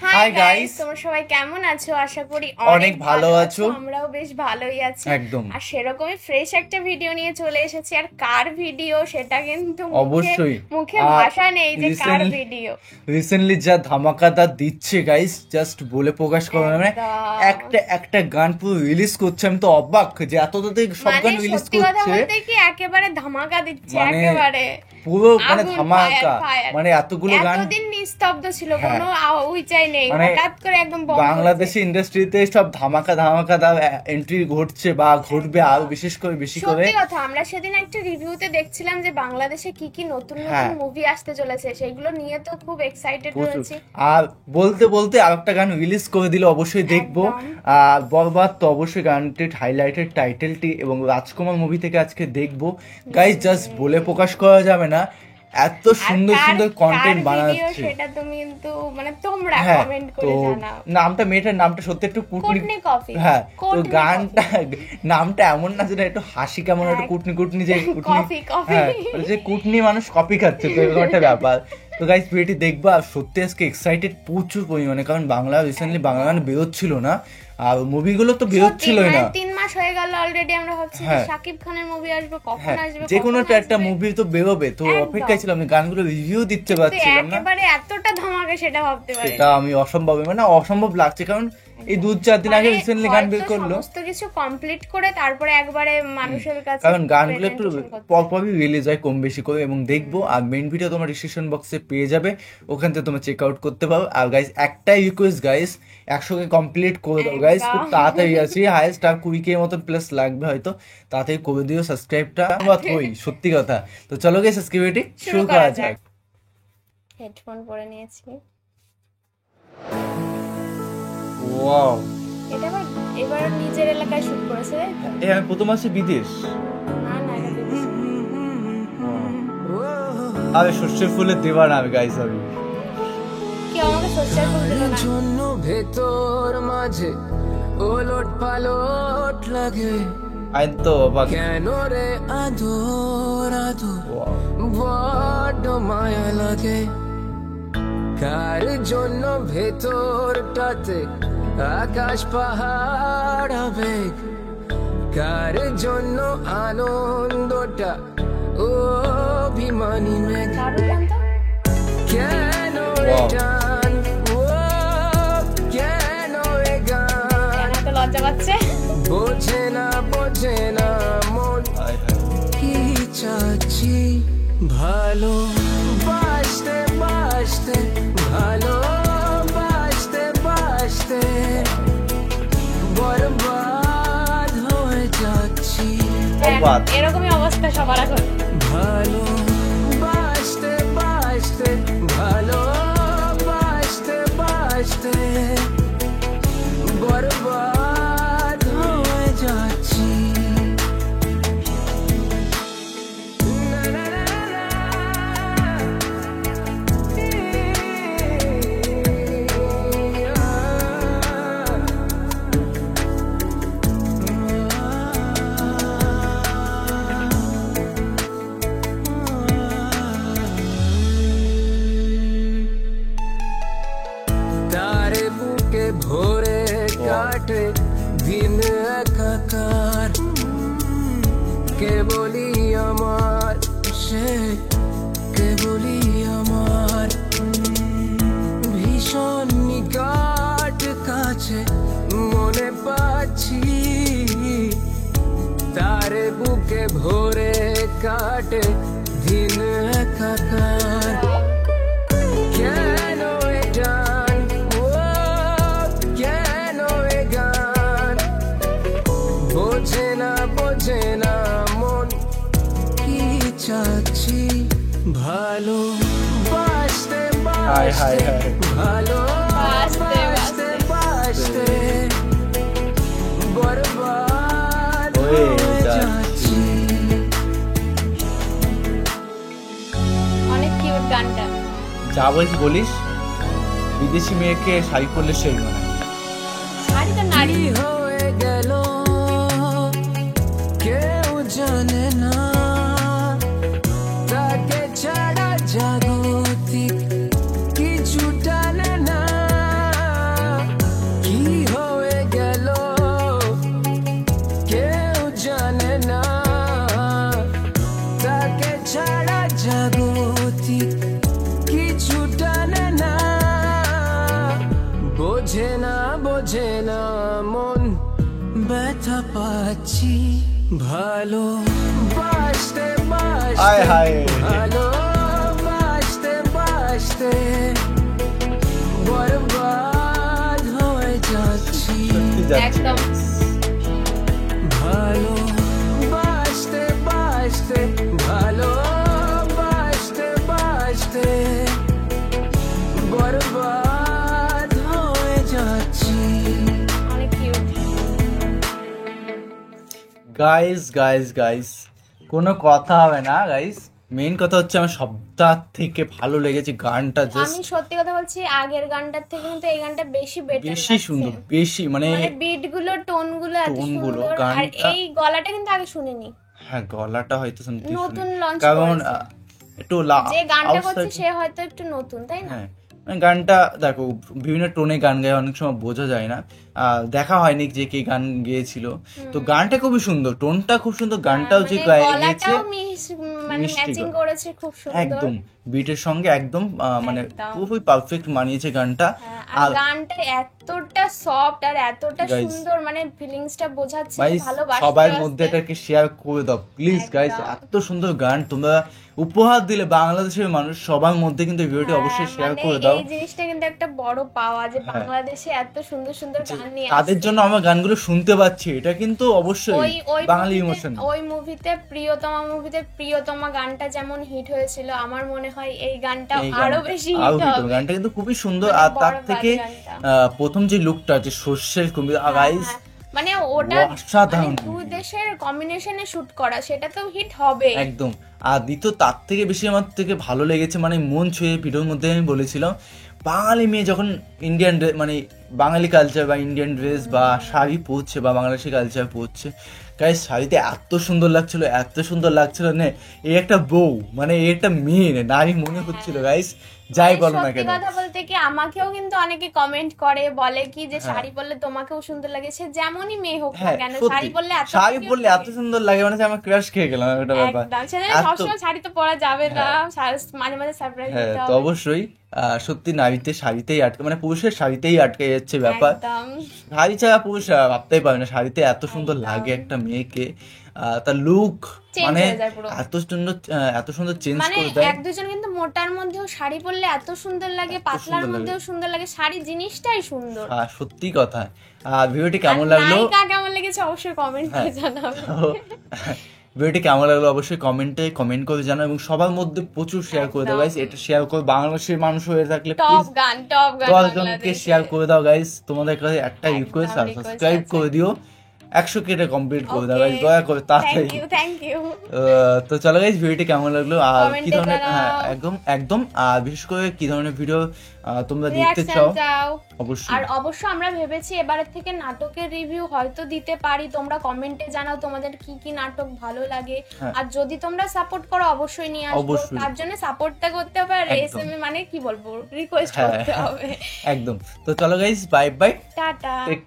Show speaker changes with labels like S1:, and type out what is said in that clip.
S1: Hi guys,
S2: তোমরা সবাই কেমন আছো? আশা করি
S1: অনেক ভালো আছো।
S2: আমরাও বেশ ভালোই আছি
S1: একদম।
S2: আর সেরকমই ফ্রেশ একটা ভিডিও নিয়ে চলে এসেছি। আর কার ভিডিও সেটা কিন্তু
S1: অবশ্যই
S2: মুখে ভাষা নেই যে কার ভিডিও।
S1: রিসেন্টলি যা ধামাকাদার দিচ্ছে গাইস, জাস্ট বলে প্রকাশ করা যাবে না। একটা গান পুরো রিলিজ করছে, আমি তো অবাক যে এত তাড়াতাড়ি সব গান রিলিজ
S2: সত্যি কথা
S1: করছে।
S2: বলতে কি একেবারে ধামাকা দিচ্ছে,
S1: মানে
S2: একেবারে
S1: পুরো মানে
S2: আগুন,
S1: ধামাকা।
S2: fire.
S1: মানে এতগুলো গান
S2: এতদিন নিস্তব্ধ ছিল,
S1: হ্যাঁ।
S2: কোনো উইচাই নেই,
S1: মানে
S2: হঠাৎ করে একদম বন্ধ
S1: বাংলাদেশি ইন্ডাস্ট্রিতে সব ধামাকাদার এন্ট্রি ঘটছে বা ঘটবে আরো বিশেষ করে বেশি করে।
S2: সত্যি কথা, আমরা সেদিন একটা রিভিউতে দেখছিলাম যে বাংলাদেশে কি কি নতুন
S1: হ্যাঁ।
S2: নতুন মুভি আসতে চলেছে, সেগুলো নিয়ে তো খুব এক্সাইটেড
S1: প্রচুর।
S2: রয়েছি।
S1: আর বলতে বলতে আরেকটা গান রিলিজ করে দিলে অবশ্যই দেখবো। আর বরবাদ তো অবশ্যই গানটির হাইলাইটেড টাইটেলটি এবং রাজকুমার মুভি থেকে আজকে দেখবো। গাইস জাস্ট বলে প্রকাশ করা যাবে না, এত সুন্দর সুন্দর কন্টেন্ট বানাচ্ছে।
S2: সেটা তুমি কিন্তু মানে তোমরা
S1: হ্যাঁ,
S2: কমেন্ট
S1: তো
S2: করে জানাও।
S1: মেয়েটার নামটা সত্যি একটু
S2: কুটনি কফি।
S1: হ্যাঁ, তো গানটা নামটা এমন না যেটা একটু হাসি কেমন একটু কুটনি যে
S2: কফি কফি,
S1: হ্যাঁ, যে কুটনি মানুষ কপি খাচ্ছে, তো এরকম একটা ব্যাপার। তো গাইস ভিডিওটি দেখবা, আর সত্যি আজকে এক্সাইটেড প্রচুর পরিমাণে, কারণ বাংলা রিসেন্টলি বাংলা গান বেরোচ্ছিল না আর মুভিগুলো তো বেরোচ্ছিলই না।
S2: 3 মাস হয়ে গেল অলরেডি, আমরা ভাবছি যে শাকিব খানের মুভি আসবে, কখন আসবে,
S1: যে কোনো একটা মুভি তো বেরোবে, তো অপেক্ষায় ছিলাম, আমি গানগুলো রিভিউ দিতে পারছিলাম না।
S2: একেবারে এতটা ধামাকা সেটা ভাবতে পারি,
S1: সেটা আমি অসম্ভব লাগছে, কারণ এই 2-4 দিন আগে রিসেন্টলি গান বের করলো,
S2: সমস্ত কিছু কমপ্লিট করে তারপরে একবারে মানুষের কাছে,
S1: কারণ গানগুলো একটু পরপরই রিলিজ হয় কম বেশি করে, এবং দেখবো। আর মেইন ভিডিও তোমার ডিসক্রিপশন বক্সে পেয়ে যাবে, ওখান থেকে তোমরা চেক আউট করতে পারো। আর গাইস একটাই রিকোয়েস্ট গাইস, 100কে কমপ্লিট করে দাও গাইস, খুব তাড়াতাড়ি আছি, হাইয়েস্ট আর 20K মতন প্লাস লাগবে হয়তো, তাড়াতাড়ি করে দিও সাবস্ক্রাইবটা। ওই সত্যি কথা। তো চলো গাইস আজকে ভিডিওটি শুরু করা যাক।
S2: হেডফোন পরে নিয়েছি।
S1: ওয়াও,
S2: এটা এবার নিজের এলাকায় শুট করেছে।
S1: আমি প্রথম আসি বিদেশ।
S2: না এটা বিদেশ।
S1: আরে শস্যের ফুলের দেওয়ানা আমি গাইস, আমি
S2: কি আমাকে শস্যের ফুল দিল না?
S3: জন্য ভেতর মাঝে ওলট পালট লাগে,
S1: আইন তো
S3: কেন রে আদর বড্ড মায়া লাগে, কার জন্য ভেতরটাতে আকাশ পাহাড় আবেগ, কার জন্য আনন্দটা অভিমানী মেঘ, কেন রে টান কেন রে গান,
S2: এত লজ্জা পাচ্ছে,
S3: বোঝে না মন কি চাচ্ছি, ভালো বাসতে বাসতে ভালো বাসতে বরবাদ হয়ে যাচ্ছি,
S2: এরকমই অবস্থা সবার এখন।
S3: ভালো বাসতে ভালো বাসতে বরবাদ হয়ে যাচ্ছি। তারে বুকে ভরে কাটে দিন একাকার, কে বলি আমার সে, কে বলি আমার ভীষণ নিকট কাছে মনে পাচ্ছি, তারে বুকে ভরে কাটে দিন একাকার, কেন এ গান কেন এ গান, বোঝে না মন কি চাচ্ছি, ভালো বাসতে ভালো বাসতে বরবাদ হয়ে যাচ্ছি।
S2: অনেক কিউট গানটা।
S1: যা বলিস বিদেশি মেয়েকে শাড়ি পরলে সেই মানে
S2: শাড়ি তো নারী
S3: হয়ে গেল কেউ জানে না, তাকে ছাড়া জাগতিক কিছু টানে না, বোঝে না মন ব্যথা পাচ্ছি ভালো বাসতে
S1: হায় হায়
S3: ভালো বাসতে বরবাদ হয়ে যাচ্ছি
S1: সত্যি যাচ্ছি
S2: একদম
S3: ভালো বাসতে ভালো বাসতে বরবাদ হয়ে যাচ্ছি
S2: অনেক কিউট।
S1: গাইস কোনো কথা হবে না গাইস, মেইন কথা হচ্ছে আমার সবটার থেকে ভালো লেগেছে গানটা, জাস্ট
S2: আমি সত্যি কথা বলছি, আগের গানটার থেকে কিন্তু এই গানটা বেশি বেটার,
S1: বেশি সুন্দর, বেশি মানে
S2: বিট গুলো, টোন গুলো এত
S1: টোনগুলো,
S2: সুন্দর। আর
S1: গানটা-
S2: এই গলাটা কিন্তু আগে শুনিনি,
S1: হ্যাঁ গলাটা হয়তো শুনতে
S2: নতুন
S1: শুনি।
S2: launch
S1: কারণ
S2: করেছে।
S1: একটু
S2: যে গানটা করছে
S1: outside-
S2: সে হয়তো একটু নতুন, তাই না?
S1: হ্যাঁ মানে গানটা দেখো বিভিন্ন টোনে গান গায়, অনেক সময় বোঝা যায় না, দেখা হয়নি যে কে গান গেয়েছিল, তো গানটা খুবই সুন্দর, টোনটা খুব সুন্দর, গানটাও যে
S2: মানে
S1: গেয়েছে
S2: গলাটাও মানে
S1: মিষ্টি
S2: ম্যাচিং
S1: গলা।
S2: করেছে খুব সুন্দর।
S1: একদম বিটের সঙ্গে একদম মানে
S2: একদম।
S1: খুবই পারফেক্ট মানিয়েছে গানটা।
S2: হ্যাঁ,
S1: আর
S2: আর গানটা এতটা সফট আর এতটা
S1: Guys,
S2: সুন্দর, মানে ফিলিংসটা বোঝাচ্ছে,
S1: গাইস
S2: ভালোবাসা
S1: সবার মধ্যে এটাকে শেয়ার করে দাও প্লিজ গাইস,
S2: একদম।
S1: এত সুন্দর গান তোমরা উপহার দিলে বাংলাদেশের মানুষ সবার মধ্যে, কিন্তু ভিডিওটি অবশ্যই শেয়ার করে দাও।
S2: এই জিনিসটা কিন্তু একটা বড় পাওয়া যে
S1: হ্যাঁ।
S2: বাংলাদেশে এত সুন্দর সুন্দর গান নিয়ে
S1: তাদের
S2: আসছে।
S1: জন্য আমরা গানগুলো শুনতে পাচ্ছি, এটা কিন্তু অবশ্যই
S2: ওই
S1: বাঙালি
S2: মুভিতে-
S1: ইমোশন।
S2: ওই মুভিতে প্রিয়তমা গানটা যেমন হিট হয়েছিল, আমার মনে হয় এই গানটা আরো বেশি
S1: আরো
S2: হিট
S1: hit হবে।
S2: হবে।
S1: গানটা কিন্তু খুবই সুন্দর,
S2: মানে
S1: আর তার
S2: বড়
S1: থেকে
S2: গানটা।
S1: প্রথম যে লুকটা আছে সর্ষের কুমড়ো গাইস,
S2: হ্যাঁ, মানে ওটা
S1: অসাধারণ
S2: মানে দুই দেশের কম্বিনেশনে শুট করা, সেটা তো হিট হবে।
S1: একদম। আর দ্বিতীয় তার থেকে বেশি আমার থেকে ভালো লেগেছে, মানে মন ছুঁয়ে ভিডিওর মধ্যে আমি বলেছিলাম, বাঙালি মেয়ে যখন ইন্ডিয়ান মানে বাঙালি কালচার বা ইন্ডিয়ান ড্রেস বা শাড়ি পরছে বা বাংলাদেশি কালচার পরছে, গাইস শাড়িতে এত সুন্দর লাগছিল না, এই একটা বউ মানে এই একটা মেয়ে নারী মনে হচ্ছিল গাইস, যাই বলো না
S2: সত্যি
S1: কেন।
S2: কথা বলতে কি, আমাকেও কিন্তু অনেকে কমেন্ট করে, বলে কি যে শাড়ি পরলে তোমাকেও সুন্দর লাগে, সে যেমনই মেয়ে হোক না
S1: হ্যাঁ
S2: কেন,
S1: সত্যি,
S2: শাড়ি পরলে এত
S1: শাড়ি
S2: cute
S1: পরলে এত
S2: লাগে।
S1: সুন্দর লাগে, মানে যে আমার ক্রাশ খেয়ে গেলাম একটা ব্যাপার।
S2: একদম, সেটা
S1: এত-
S2: সবসময় শাড়ি তো পরা যাবে না, মাঝে মাঝে সারপ্রাইজ
S1: হ্যাঁ
S2: দিতে
S1: তো
S2: হবে।
S1: অবশ্যই সত্যি নারীতে শাড়িতেই আটকে, মানে পুরুষের শাড়িতেই আটকে যাচ্ছে ব্যাপার।
S2: একদম
S1: শাড়ি ছাড়া পুরুষ ভাবতেই পারে না, শাড়িতে এত সুন্দর লাগে একটা মেয়েকে, তার লুক
S2: Change
S1: মানে
S2: হয়ে যায় পুরো।
S1: এত সুন্দর চেঞ্জ
S2: মানে
S1: করে দেয়।
S2: এক দুজন কিন্তু মোটার মধ্যেও শাড়ি পরলে এত সুন্দর লাগে, পাতলার
S1: সুন্দর
S2: মধ্যেও সুন্দর লাগে, শাড়ি জিনিসটাই সুন্দর।
S1: সত্যি কথা। ভিডিওটি কেমন লাগলো,
S2: নায়িকা কেমন লেগেছে অবশ্যই কমেন্ট করে জানাবে।
S1: ভিডিওটি কেমন লাগলো অবশ্যই কমেন্ট করে জানাও, এবং সবার মধ্যে প্রচুর শেয়ার করে দাও গাইস, এটা শেয়ার করে বাংলাদেশের মানুষ হয়ে থাকলে
S2: টপ
S1: প্লিজ
S2: গান
S1: 10 জনকে
S2: বাংলাদেশে।
S1: শেয়ার করে দাও গাইস, তোমাদের কাছে একটা
S2: একদম
S1: রিকোয়েস্ট, আর
S2: request
S1: সাবস্ক্রাইব
S2: আছে।
S1: করে দিও, 100 কেটে কমপ্লিট করে দাও
S2: Okay.
S1: গাইস, দয়া করে তাড়াতাড়ি।
S2: থ্যাংক ইউ
S1: তো চলো গাইস, ভিডিওটি কেমন লাগলো আর
S2: Comment
S1: কি
S2: এ
S1: ধরনের,
S2: জানাও।
S1: হ্যাঁ একদম আর বিশেষ করে কি ধরনের ভিডিও তোমরা দেখতে
S2: রিঅ্যাকশন
S1: চাও
S2: চাও।
S1: অবশ্যই।
S2: আর অবশ্য আমরা ভেবেছি এবারের থেকে নাটকের রিভিউ হয়তো দিতে পারি, তোমরা কমেন্টে জানাও তোমাদের কি কি নাটক ভালো লাগে,
S1: হ্যাঁ।
S2: আর যদি তোমরা সাপোর্ট করো অবশ্যই নিয়ে আসবো,
S1: অবশ্যই।
S2: তার জন্য সাপোর্টটা করতে হবে, আর
S1: একদম।
S2: এসএমএ মানে কি বলবো, রিকোয়েস্ট
S1: হ্যাঁ
S2: করতে হবে।
S1: একদম। তো চলো guys, bye bye,
S2: tata.
S1: Take